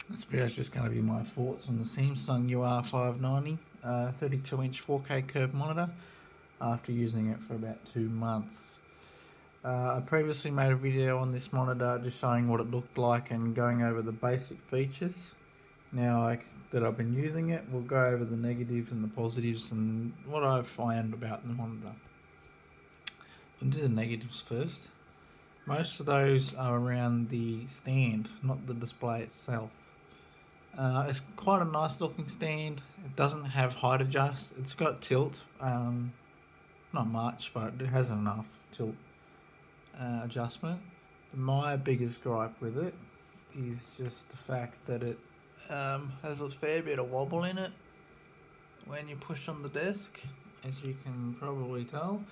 This video is just going to be my thoughts on the Samsung UR590 32-inch 4K curved monitor after using it for about 2 months. I previously made a video on this monitor just showing what it looked like and going over the basic features. Now that I've been using it, we'll go over the negatives and the positives and what I find about the monitor. We'll do the negatives first. Most of those are around the stand, not the display itself. It's quite a nice looking stand. It doesn't have height adjust. It's got tilt, not much, but it has enough tilt adjustment. My biggest gripe with it is just the fact that it has a fair bit of wobble in it when you push on the desk, as you can probably tell.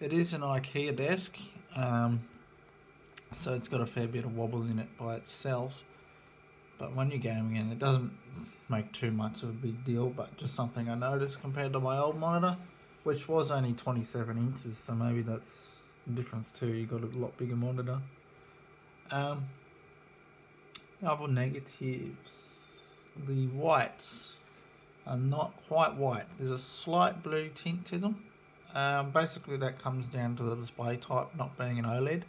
It is an IKEA desk, so it's got a fair bit of wobble in it by itself. But when you're gaming in, it doesn't make too much of a big deal, but just something I noticed compared to my old monitor, which was only 27 inches, so maybe that's the difference too. You got a lot bigger monitor. Other negatives, the whites are not quite white. There's a slight blue tint to them. Basically that comes down to the display type not being an OLED.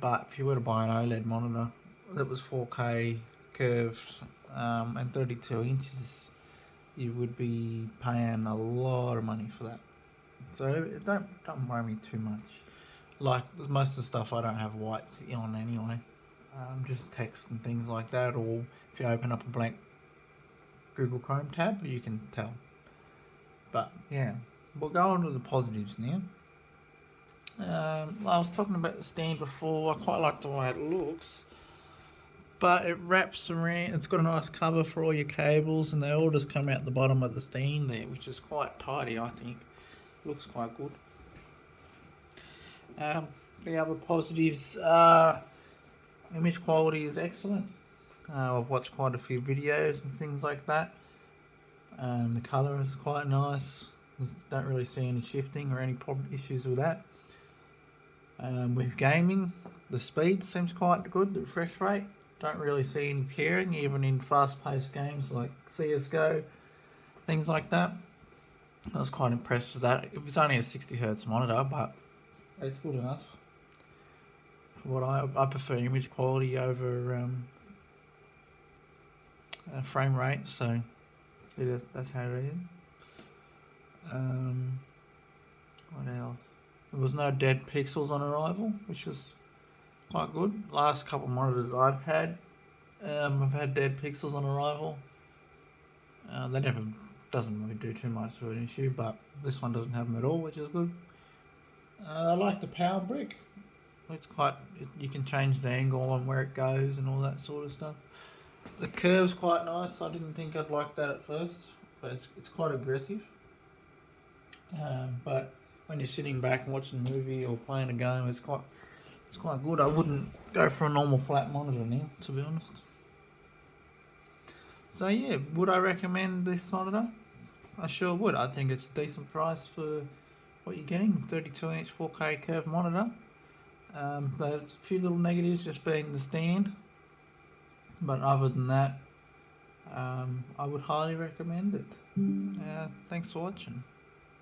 But if you were to buy an OLED monitor that was 4K curved and 32 inches, you would be paying a lot of money for that. So don't worry me too much. Like most of the stuff I don't have whites on anyway. Just text and things like that, or if you open up a blank Google Chrome tab, you can tell. But yeah, we'll go on to the positives now. I was talking about the stand before. I quite like the way it looks, but it wraps around. It's got a nice cover for all your cables, and they all just come out the bottom of the stand there, which is quite tidy, I think. Looks quite good. The other positives are image quality is excellent. I've watched quite a few videos and things like that. The colour is quite nice. Don't really see any shifting or any issues with that. With gaming, the speed seems quite good, the refresh rate. Don't really see any tearing, even in fast-paced games like CSGO, things like that. I was quite impressed with that. It was only a 60Hz monitor, but it's good enough. For what I prefer image quality over frame rate, so that's how it is. What else? There was no dead pixels on arrival, which was quite good. Last couple of monitors I've had dead pixels on arrival. They never doesn't really do too much of an issue, but this one doesn't have them at all, which is good. I like the power brick. It's you can change the angle on where it goes and all that sort of stuff. The curve's quite nice. I didn't think I'd like that at first, but it's quite aggressive. But when you're sitting back and watching a movie or playing a game, it's quite good. I wouldn't go for a normal flat monitor now, to be honest. So yeah, would I recommend this monitor? I sure would. I think it's a decent price for what you're getting. 32-inch 4K curved monitor. There's a few little negatives, just being the stand, but other than that, I would highly recommend it. Thanks for watching.